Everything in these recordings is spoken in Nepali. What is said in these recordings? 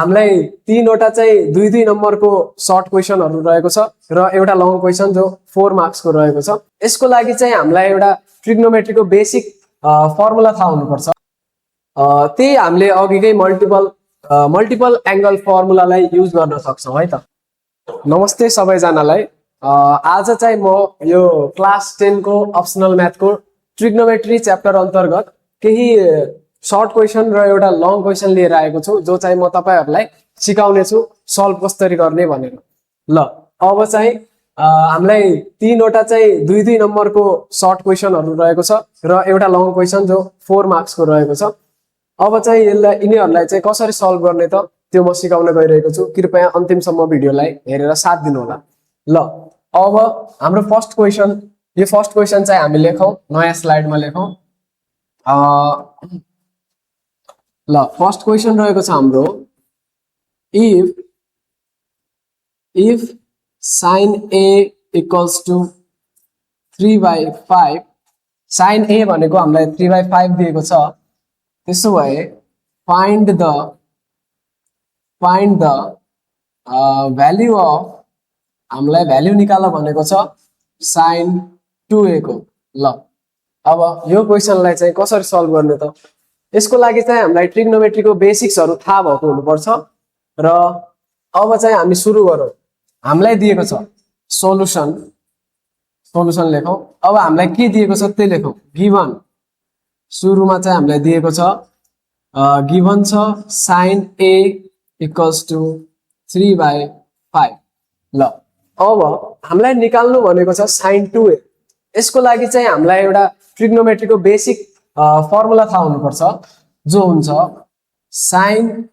हामीलाई तीनवटा चाहिँ दुई दुई नम्बरको सर्ट क्वेसनहरु रहेको छ र एउटा लङ क्वेसन जो 4 मार्क्सको रहेको छ। यसको लागि चाहिँ हामीलाई एउटा ट्रिग्नोमेट्रीको बेसिक फर्मुला थाहा हुनुपर्छ। त्यही हामीले अघिकै मल्टिपल एंगल फर्मुलालाई युज गर्न सक्छौं है त। नमस्ते सबैजनालाई। आज चाहिँ म यो क्लास 10 को अप्सनल म्याथको ट्रिग्नोमेट्री च्याप्टर अन्तर्गत केही सर्ट क्वेसन र एउटा लङ क्वेसन लिएर आएको छु, जो चाहिँ म तपाईहरुलाई सिकाउने छु सल्भ कसरी गर्ने भनेर। ल अब चाहिँ हामीलाई तीनवटा चाहिँ दुई दुई नम्बरको सर्ट क्वेसनहरु रहेको छ र एउटा लङ क्वेसन जो 4 मार्क्सको रहेको छ। अब चाहिँ यिनीहरुलाई चाहिँ कसरी सल्भ गर्ने त त्यो म सिकाउन गइरहेको छु। कृपया अन्तिमसम्म भिडियोलाई हेरेर साथ दिनु होला। ल अब हाम्रो फर्स्ट क्वेसन चाहिँ हामी लेखौं, नयाँ स्लाइडमा लेखौं। ल फर्स्ट क्वेसन रहेको छ हाम्रो if sin a equals to 3/5, sin a भनेको हामीलाई 3/5 दिएको छ। त्यसो भए find the value of, हामीलाई भ्यालु निकाल भनेको छ sin 2a को। ल अब यो क्वेसनलाई चाहिँ कसरी सल्भ गर्ने त? यसको लागि चाहिँ हामीलाई ट्रिग्नोमेट्रीको बेसिक्सहरु थाहा भएको हुनुपर्छ र अब चाहिँ हामी सुरु गरौं। हामीलाई दिएको छ सोलुसन लेखौं। अब हामीलाई के दिएको छ त्यो लेखौं। गिवन, सुरुमा चाहिँ हामीलाई दिएको छ गिवन छ sin a equals to 3/5। ल अब हामीलाई निकाल्नु भनेको छ sin 2a। यसको लागि चाहिँ हामीलाई एउटा ट्रिग्नोमेट्रीको बेसिक फर्मुला थाहा हुनुपर्छ, जो हुन्छ sin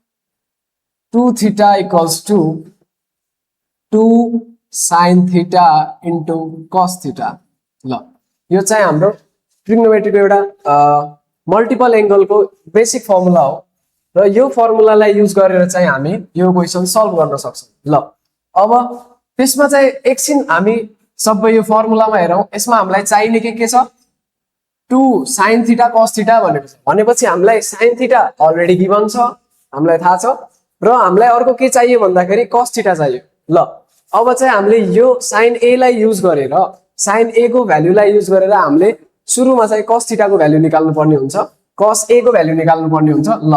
2 theta equals to 2 sin theta into cos theta। ल यो चाहिँ हाम्रो ट्रिग्नोमेट्रीको एउटा मल्टिपल एंगलको बेसिक फर्मुला हो र यो फर्मुलालाई युज गरेर चाहिँ हामी यो क्वेसन सल्भ गर्न सक्छौं। ल अब त्यसमा चाहिँ एकछिन हामी सबै यो फर्मुलामा हेरौं। यसमा हामीलाई चाहिने के छ? 2 sin theta cos theta भनेको छ। भनेपछि हामीलाई sin theta अलरेडी गिवन छ, हामीलाई थाहा छ, र हामीलाई अर्को के चाहियो भन्दाखेरि cos theta चाहियो। ल अब चाहिँ हामीले यो sin a लाई युज गरेर, sin a को भ्यालुलाई युज गरेर हामीले सुरुमा चाहिँ cos theta को भ्यालु निकाल्नु पर्ने हुन्छ, cos a को भ्यालु निकाल्नु पर्ने हुन्छ। ल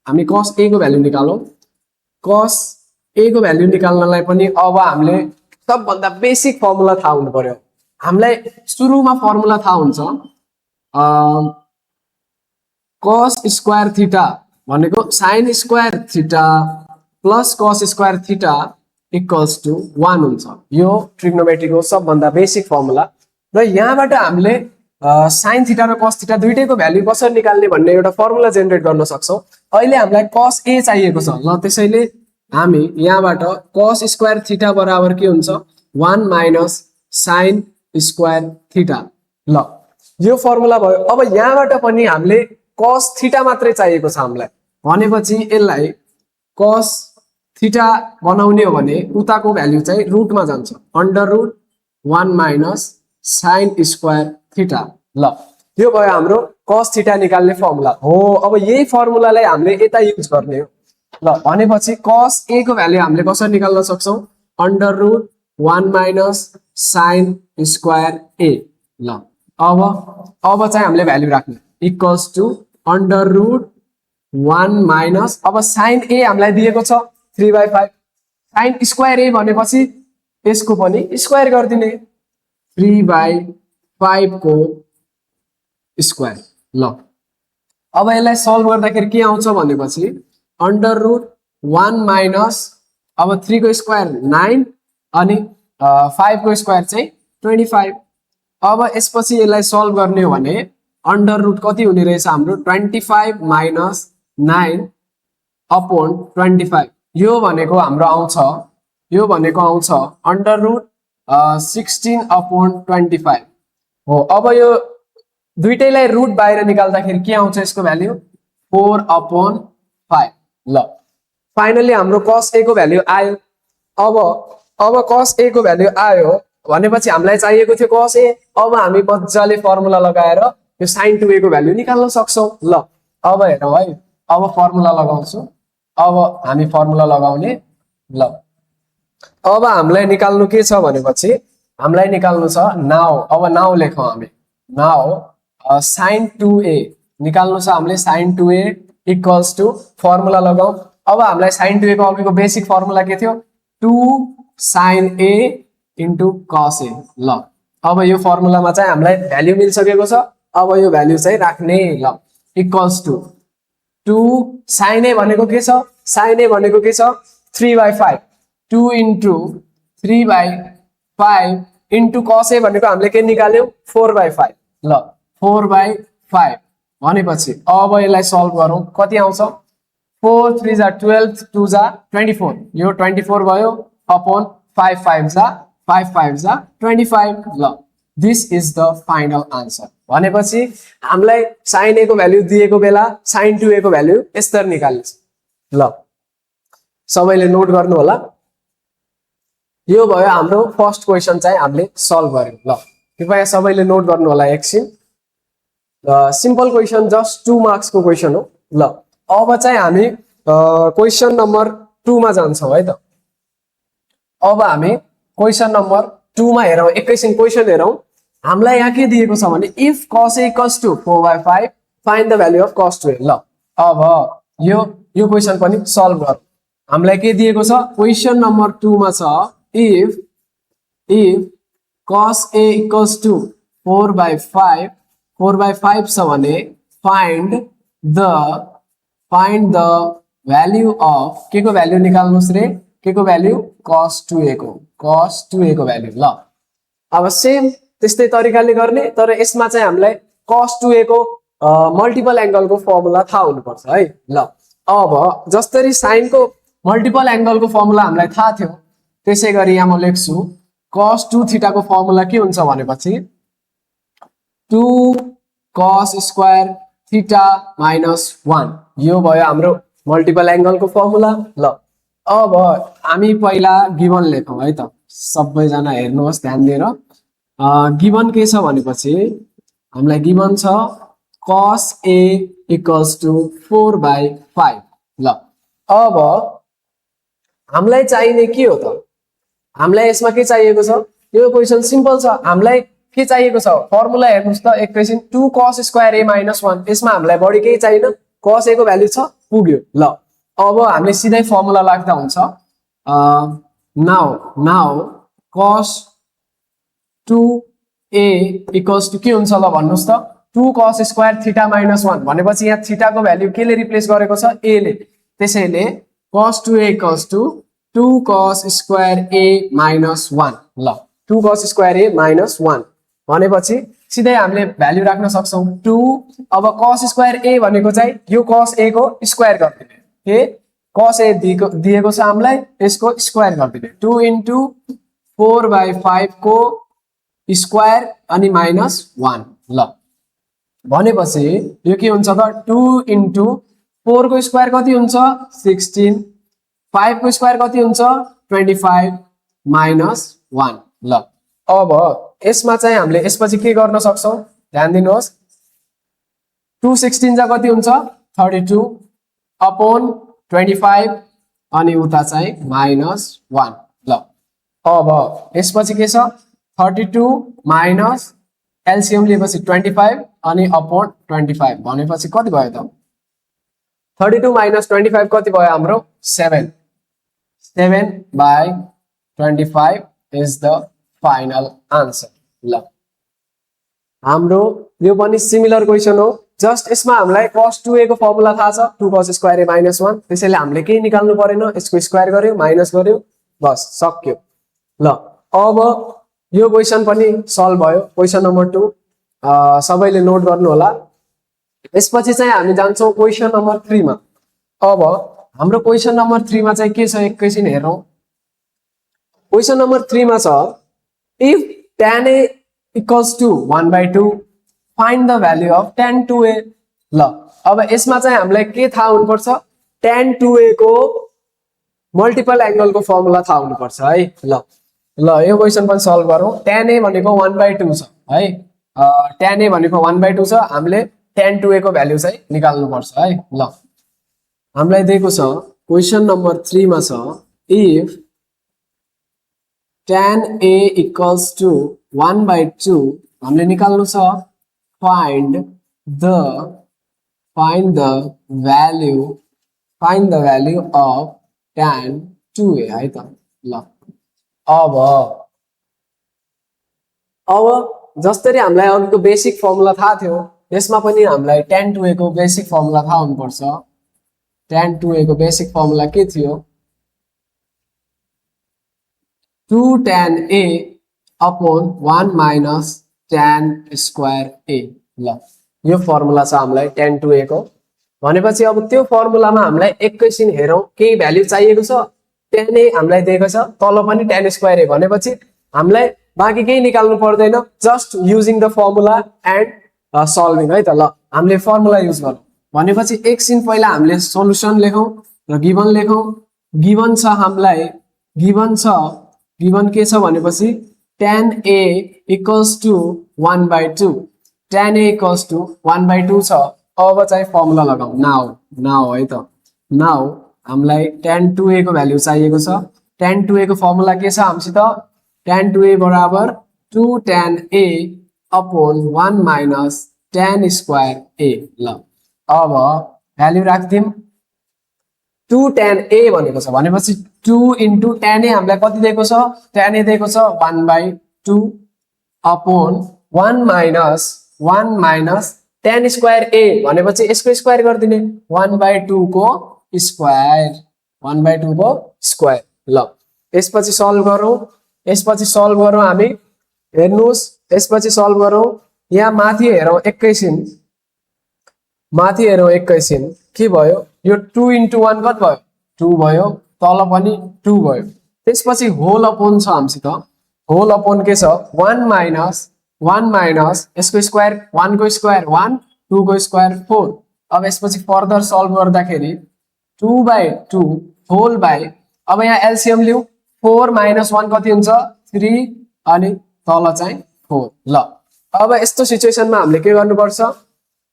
हामी cos a को भ्यालु निकालौं। cos a को भ्यालु निकाल्नलाई पनि अब हामीले सबभन्दा बेसिक फर्मुला थाहा हुनु पर्यो। हामीलाई सुरुमा फर्मुला थाहा हुन्छ cos स्क्वायर थीटा भनेको sin square theta plus cos square theta equals to 1 हुन्छ। यो ट्रिग्नोमेट्रीको सबभन्दा बेसिक फर्मुला। र यहाँबाट हामीले sin थीटा र cos थीटा दुईटैको भ्यालु कसरी निकाल्ने भन्ने एउटा फर्मुला जेनेरेट गर्न सक्छौं। अहिले हामीलाई cos a चाहिएको छ। ल त्यसैले हामी यहाँबाट cos स्क्वायर थीटा बराबर के हुन्छ? 1 माइनस sin स्क्वायर थीटा। ल यो फर्मुला भयो। अब यहाँबाट पनि हामीले cos थीटा मात्रै चाहिएको छ हामीलाई। भनेपछि यसलाई cos थीटा बनाउने हो भने उताको भ्यालु चाहिँ रुटमा जान्छ, under root 1 minus sin square theta. ल यो भयो हाम्रो cos थीटा निकाल्ने फर्मुला हो। अब यही फर्मुलालाई हामीले यता युज गर्ने हो। ल भनेपछि cos a को भ्यालु हामीले कसरी निकाल्न सक्छौं? Under root 1 minus sin square a। ल अब चाहिँ हामीले भ्यालु राख्ने equals to under root 1 minus, अब sin a हामीलाई दिएको छ 3/5, sin स्क्वायर a भनेपछि यसको पनि स्क्वायर गर्दिने 3/5 को स्क्वायर। ल अब यसलाई सल्भ गर्दाखेरि के आउँछ भनेपछि अंडर रुट 1 माइनस, अब 3 को स्क्वायर 9 अनि 5 को स्क्वायर चाहिँ 25। अब यसपछि यसलाई सल्भ गर्ने हो भने अंडर रुट कति हुने रहेछ हाम्रो? 25 माइनस 9 अपॉन 25। यो भनेको हाम्रो आउँछ अंडर रुट 16 अपॉन 25 हो। अब यो दुईटैलाई रुट बाहिर निकाल्दाखेरि के आउँछ यसको भ्यालु? 4 अपॉन 5। ल फाइनली हाम्रो cos a को भ्यालु आयो। अब cos a को भ्यालु आयो भनेपछि हामीलाई चाहिएको थियो cos a। अब हामी मजाले फर्मुला लगाएर यो sin 2a को भ्यालु निकाल्न सक्छौं। ल अब हेरौं है, अब फर्मुला लगाउँछु। अब हामी फर्मुला लगाउने ल अब हामीलाई निकाल्नु के छ भनेपछि हामीलाई निकाल्नु छ नाउ अब नाउ लेखौं हामी नाउ sin 2a निकाल्नु छ हामीले sin 2a equals to formula लगाऊ अब हामीलाई sin 2a को अघिको बेसिक फर्मुला के थियो 2 sin a into cos a ल अब यो फर्मुलामा चाहिँ हामीलाई भ्यालु मिलिसकेको छ अब यो भ्यालु चाहिँ राख्ने ल इक्वल्स टु 2 sin a भनेको के छ sin a भनेको के छ 3/5 2 into 3/5 into cos a भनेको हामीले के निकाल्यौ 4/5 ल 4/5 भनेपछि अब यसलाई सल्भ गरौँ कति आउँछ 4 3 जा 12 2 जा 24 यो 24 भयो अपॉन 5 5 जा 5 5 जा 25 ल this is the final answer भनेपछि हामीलाई sin a को भ्यालु दिएको बेला sin 2a को भ्यालु यसरी निकाल्नु छ ल सबैले नोट गर्नु होला यो भयो हाम्रो फर्स्ट क्वेशन चाहिँ हामीले सल्भ गर्यौं ल कृपया सबैले नोट गर्नु होला एकछिन सिम्पल क्वेशन जस्ट 2 मार्क्स को क्वेशन हो ल अब चाहिँ हामी क्वेशन नम्बर 2 मा जान्छौं है त अब हामी क्वेशन नम्बर 2 मा हेरौं एकैछिन क्वेशन हेरौं हामीलाई यहाँ के दिएको छ भने if cos a equals to 4/5 find the value of cos 2a ल अब यो क्वेशन पनि सल्भ गरौँ हामीलाई के दिएको छ क्वेशन नम्बर 2 मा छ if cos a equals to 4/5 4/5 छ भने find the value of के को भ्यालु निकाल्नुस् रे के को भ्यालु cos 2a को भ्यालु ल अब सेम त्यस्तै तरिकाले गर्ने तर यसमा चाहिँ हामीलाई cos 2a को मल्टिपल एंगल को फर्मुला थाहा हुनुपर्छ है ल अब जसरी sin को मल्टिपल एंगल को फर्मुला हामीलाई थाहा थियो त्यसैगरी यहाँ म लेख्छु cos 2 थीटा को फर्मुला के हुन्छ भनेपछि 2 cos स्क्वायर थीटा माइनस 1 यो भयो हाम्रो मल्टिपल एंगल को फर्मुला ल अब हामी पहिला गिवन लेखौं है त सबैजना हेर्नुहोस् ध्यान दिएर गिवन के छ भनेपछि हामीलाई गिवन छ cos a equals to 4/5 ल अब हामीलाई चाहिने के हो त हामीलाई यसमा के चाहिएको छ यो क्वेशन सिम्पल छ हामीलाई के चाहिएको छ फर्मुला हेर्नुस् त एकैछिन 2 cos स्क्वायर a minus 1 यसमा हामीलाई बढी केही चाहिन cos a को भ्यालु छ पुग्यो ल अब हामीले सिधै फर्मुला लाग्दा हुन्छ now cos 2a equals to के हुन्छ ल भन्नुस् त 2 cos स्क्वायर थीटा माइनस 1 भनेपछि यहाँ थीटा को भ्यालु के ले रिप्लेस गरेको छ a ले त्यसैले cos 2a equals to 2 cos square a minus 1 ल 2 cos स्क्वायर a minus 1 भनेपछि सिधै हामीले भ्यालु राख्न सक्छौं 2 अब cos स्क्वायर a भनेको चाहिँ यो cos a को स्क्वायर गरिदिने के cos a दिएको छ हामीलाई यसको स्क्वायर गरिदिने 2 into 4/5 को स्क्वायर अनि माइनस 1 ल भनेपछि यो के हुन्छ त 2 into 4 को स्क्वायर कति हुन्छ 16 5 को स्क्वायर कति हुन्छ 25 माइनस 1 ल अब यसमा चाहिँ हामीले यसपछि के गर्न सक्छौं ध्यान दिनुहोस् 2 16 जा कति हुन्छ 32 अपॉन 25 अनि उता चाहिँ माइनस 1 ल अब यसपछि के छ 32 माइनस एलसीएम लिएपछि 25 अनि अपॉन 25 भनेपछि कति भयो त 32 माइनस 25 कति भयो हाम्रो 7 7/25 is the final answer ल हाम्रो यो पनि सिमिलर क्वेशन हो जस्ट यसमा हामीलाई cos 2a को फर्मुला थाहा छ 2 cos स्क्वायर a minus 1 त्यसैले हामीले के निकाल्नु परेन यसको स्क्वायर गर्यो माइनस गर्यो बस सक्यो ल अब यो क्वेशन पनि सल्भ भयो क्वेशन नम्बर 2 सबैले नोट गर्नु होला यसपछि चाहिँ हामी जान्छौं क्वेशन नम्बर 3 मा अब हाम्रो क्वेशन नम्बर 3 मा चाहिँ के छ एकैछिन हेरौं क्वेशन नम्बर 3 मा छ if tan a equals to 1/2 find the value of tan 2a ल अब यसमा चाहिँ हामीलाई के थाहा हुनुपर्छ tan 2a को मल्टिपल एंगल को फर्मुला थाहा हुनुपर्छ है ल यो क्वेशन पनि सल्भ गरौँ tan a भनेको 1/2 छ है tan a भनेको 1/2 छ हामीले tan 2a को भ्यालु चाहिँ निकाल्नु पर्छ है ल हामीलाई दिएको छ क्वेसन नम्बर 3 मा छ if tan a equals to 1/2 हामीले निकाल्नु छ find the value of tan 2a है त ल अब जसरी हामीलाई अघिको बेसिक फर्मुला थाहा थियो यसमा पनि हामीलाई tan 2a को बेसिक फर्मुला थाहा हुनुपर्छ tan 2a को बेसिक फर्मुला के थियो 2 tan a upon 1 minus tan square a ल यो फर्मुला छ हामीलाई tan 2a को भनेपछि अब त्यो फर्मुलामा हामीलाई एकैछिन हेरौं के भ्यालु चाहिएको छ tan a हामीलाई दिएको छ तल पनि tan square a भनेपछि हामीलाई बाँकी केही निकाल्नु पर्दैन just using the formula and solving है त ल हामीले फर्मुला युज गरौँ भनेपछि एकछिन पहिला हामीले सोलुसन लेखौं र गिवन लेखौं गिवन छ हामीलाई गिवन के छ भनेपछि tan a equals to 1/2 tan a equals to 1/2 छ अब चाहिँ फर्मुला लगाऊ नाउ है त नाउ हामीलाई tan 2a को भ्यालु चाहिएको छ tan 2a को फर्मुला के छ हामीसित tan 2a बराबर 2 tan a upon 1 minus tan square a ल अब भ्यालु राख्दिम 2 tan a भनेको छ भनेपछि 2 into tan a हामीलाई कति दिएको छ tan a दिएको छ 1/2 upon 1 minus tan square a भनेपछि यसको स्क्वायर गर्दिने 1/2 को स्क्वायर 1/2 को स्क्वायर ल यसपछि सल्भ गरौँ हामी हेर्नुस् यसपछि सल्भ गरौँ यहाँ माथि हेरौँ एकैछिन के भयो यो 2 into 1 कति भयो 2 भयो तल पनि 2 भयो त्यसपछि होल अपोन छ हामीसित होल अपोन के छ 1 minus यसको स्क्वायर 1 को स्क्वायर 1 2 को स्क्वायर 4 अब यसपछि फर्दर सल्भ गर्दाखेरि 2/2 होल बाइ अब यहाँ एलसीएम लिऊ 4 minus 1 कति हुन्छ 3 अनि तल चाहिँ 4 ल अब यस्तो सिचुएसनमा हामीले के गर्नुपर्छ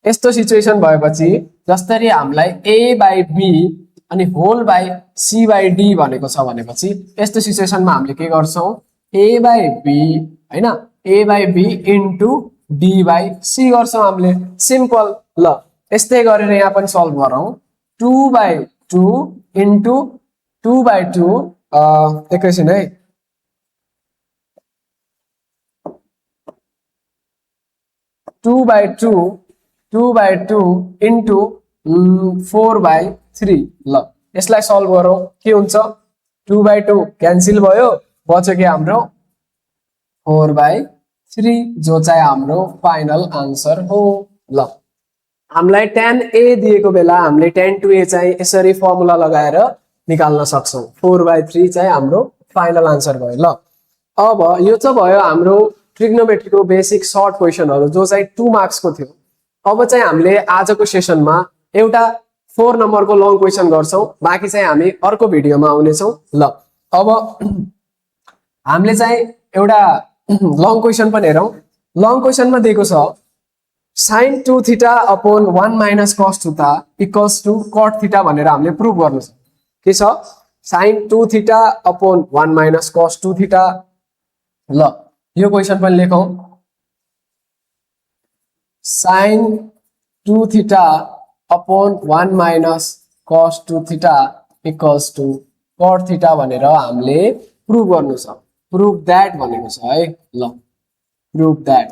यस्तो सिचुएसन भएपछि जसरी हामीलाई a/b अनि होल बाइ c/d भनेको छ भनेपछि यस्तो सिचुएसनमा हामीले के गर्छौं a/b हैन a/b into d/c गर्छौं हामीले सिम्पल ल यस्तै गरेर यहाँ पनि सल्भ गरौँ 2/2 into 2/2 एकैछिन है 2/2 into 4/3 ल यसलाई सल्भ गरौँ के हुन्छ 2/2 क्यान्सल भयो बच्यो के हाम्रो 4/3 जो चाहिँ हाम्रो फाइनल आन्सर हो ल हामीलाई tan a दिएको बेला हामीले tan 2a चाहिँ यसरी फर्मुला लगाएर निकाल्न सक्छौं 4/3 चाहिँ हाम्रो फाइनल आन्सर भयो ल अब यो चाहिँ भयो हाम्रो ट्रिग्नोमेट्रीको बेसिक सर्ट क्वेशनहरु जो चाहिँ 2 मार्क्स को थियो अब चाहिँ हामीले आजको सेसनमा एउटा 4 नम्बरको लङ क्वेशन गर्छौं बाकी चाहिँ हामी अर्को भिडियोमा आउने छौं ल अब हामीले चाहिँ एउटा लङ क्वेशन पनि हेरौं लङ क्वेशनमा दिएको छ sin 2 theta upon 1 minus cos theta equals to cot theta भनेर हामीले प्रुभ गर्नु छ के छ sin 2 theta upon 1 minus cos 2 theta ल यो क्वेशन पनि लेखौं sin 2 theta upon 1 minus cos 2 theta equals to cot theta भनेर हामीले प्रुभ गर्नु छ प्रुभ दैट भनेको छ है ल प्रुभ दैट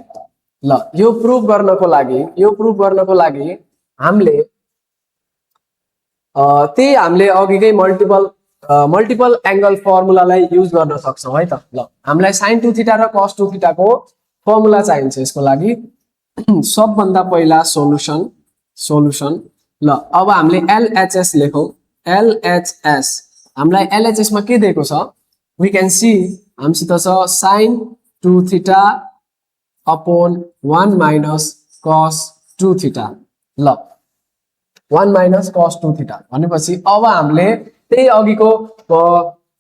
ल यो प्रुभ गर्नको लागि हामीले त्यही हामीले अघिकै मल्टिपल एंगल फर्मुलालाई युज गर्न सक्छौं है त ल हामीलाई sin 2 थीटा र cos 2 थीटा को फर्मुला चाहिन्छ यसको लागि सबभन्दा पहिला सोलुसन ल अब हामीले LHS लेखौं LHS हामीलाई LHS मा के दिएको छ वी कैन सी हामीसित छ sin 2 theta upon 1 minus cos 2 theta ल 1 minus cos 2 थीटा भनेपछि अब हामीले त्यही अघिको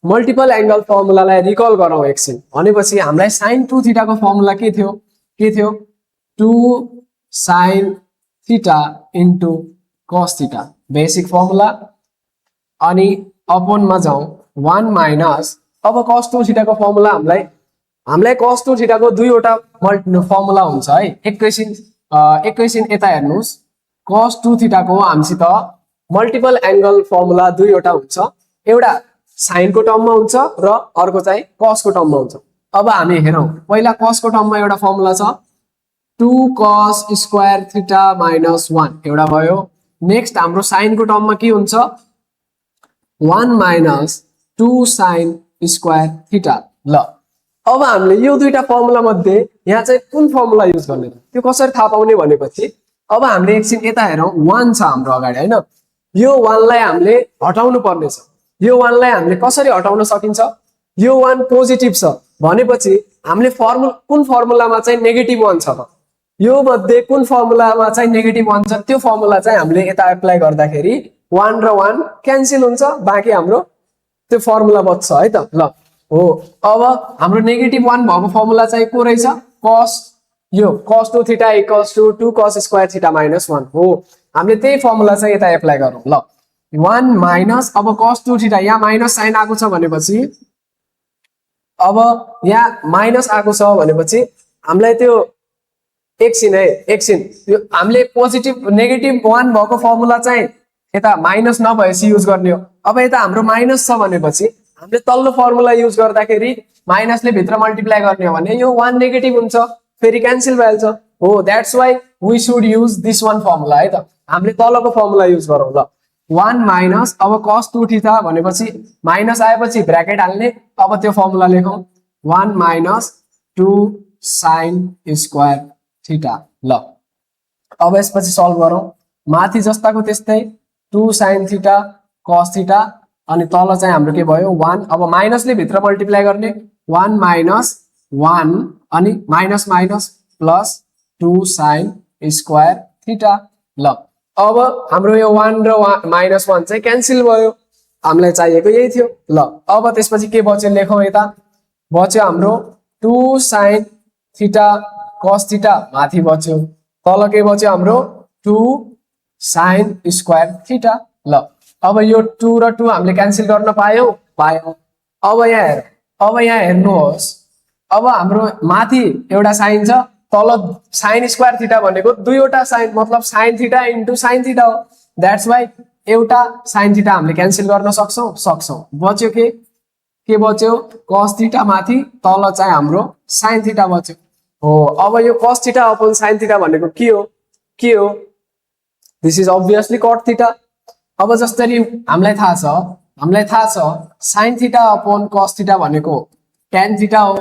मल्टिपल एंगल फर्मुलालाई रिकल गरौँ एकछिन भनेपछि हामीलाई sin 2 थीटा को फर्मुला के थियो 2 sin theta into cos theta basic formula अनि अपनमा जाउँ 1 माइनस अब cos 2 थीटा को फर्मुला हामीलाई cos 2 थीटा को दुईवटा फर्मुला हुन्छ है एकैछिन यता हेर्नुस् cos 2 थीटा को हामीसित मल्टिपल एंगल फर्मुला दुईवटा हुन्छ एउटा sin को टर्ममा हुन्छ र अर्को चाहिँ cos को टर्ममा हुन्छ अब हामी हेरौं पहिला cos को टर्ममा एउटा फर्मुला छ 2 cos स्क्वायर थीटा माइनस 1 एउटा भयो नेक्स्ट हाम्रो sin को टर्ममा के हुन्छ 1 माइनस 2 sin स्क्वायर थीटा ल अब हामीले यो दुईटा फर्मुला मध्ये यहाँ चाहिँ कुन फर्मुला युज गर्ने त्यो कसरी थाहा पाउने भनेपछि अब हामीले एकछिन यता हेरौं 1 छ हाम्रो अगाडि हैन यो 1 लाई हामीले हटाउनु पर्ने छ यो 1 लाई हामीले कसरी हटाउन सकिन्छ यो 1 पोजिटिभ छ भनेपछि हामीले कुन फर्मुलामा चाहिँ नेगेटिभ 1 छ त यो मध्ये कुन फर्मुलामा चाहिँ नेगेटिभ 1 छ त्यो फर्मुला चाहिँ हामीले यता एप्लाई गर्दाखेरि 1 र 1 क्यान्सल हुन्छ बाँकी हाम्रो त्यो फर्मुला बच्छ है त ल हो अब हाम्रो नेगेटिभ 1 भएको फर्मुला चाहिँ को रहेछ cos 2 theta equals to 2 cos square theta minus 1 हो हामीले त्यही फर्मुला चाहिँ यता एप्लाई गरौँ ल 1 माइनस अब cos 2 थीटा यहाँ माइनस साइन आएको छ भनेपछि अब यहाँ माइनस आएको छ भनेपछि हामीलाई त्यो एकछिन त्यो हामीले पोजिटिभ नेगेटिभ 1 भएको फर्मुला चाहिँ यता माइनस नभएपछि युज गर्ने हो अब यता हाम्रो माइनस छ भनेपछि हामीले तल्लो फर्मुला युज गर्दाखेरि माइनसले भित्र मल्टिप्लाई गर्ने हो भने यो 1 नेगेटिभ हुन्छ फेरि क्यान्सल भइहाल्छ हो that's why we should use this one formula है त हामीले तलको फर्मुला युज गरौँ ल 1 माइनस अब cos 2 थीटा भनेपछि माइनस आएपछि ब्र्याकेट हाल्ने अब त्यो फर्मुला लेखौं 1 माइनस 2 sin स्क्वायर थीटा ल अब यसपछि सल्भ गरौँ माथि जस्ताको त्यस्तै 2 sin थीटा cos थीटा अनि तल चाहिँ हाम्रो के भयो 1 अब माइनसले भित्र मल्टिप्लाई गर्ने 1 माइनस 1 अनि minus minus plus 2 sin square theta ल अब हाम्रो यो 1 र माइनस 1 चाहिँ क्यान्सल भयो हामीलाई चाहिएको यही थियो ल अब त्यसपछि के बच्यो लेखौं यता बच्यो हाम्रो 2 sin थीटा cos थीटा माथि बच्यो तल के बच्यो हाम्रो 2 sin स्क्वायर थीटा ल अब यो 2 र 2 हामीले क्यान्सल गर्न पायौं अब यहाँ हेर्नुहोस् अब हाम्रो माथि एउटा साइन छ तल sin स्क्वायर थीटा भनेको दुईवटा साइन मतलब sin theta into sin theta हो दैट्स व्हाई एउटा sin थीटा हामीले क्यान्सल गर्न सक्छौं बच्यो के बच्यो cos थीटा माथि तल चाहिँ हाम्रो sin थीटा बच्यो हो अब यो cos theta upon sin theta भनेको के हो this is obviously cot theta अब जसरी हामीलाई थाहा छ sin theta upon cos theta भनेको tan थीटा हो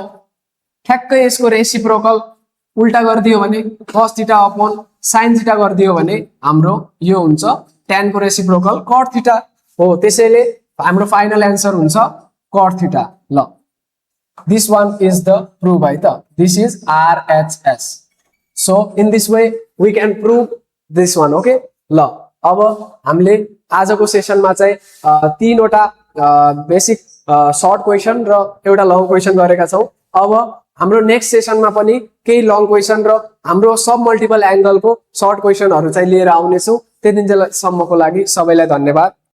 ठ्याक्कै यसको रेसिप्रोकल उल्टा गरिदियो भने cos theta upon sin theta गरिदियो भने हाम्रो यो हुन्छ tan को रेसिप्रोकल cot थीटा हो त्यसैले हाम्रो फाइनल आन्सर हुन्छ cot थीटा ल this one is the proof है त this is RHS so in this way we can prove this one okay ल अब हामीले आजको सेसनमा चाहिँ तीनवटा बेसिक सर्ट क्वेशन र एउटा लङ क्वेशन गरेका छौं अब हाम्रो नेक्स्ट सेसनमा पनि केही लङ क्वेशन र हाम्रो सब मल्टिपल एंगलको सर्ट क्वेशनहरु चाहिँ लिएर आउनेछु त्यतिन्जेलसम्मको लागि सबैलाई धन्यवाद।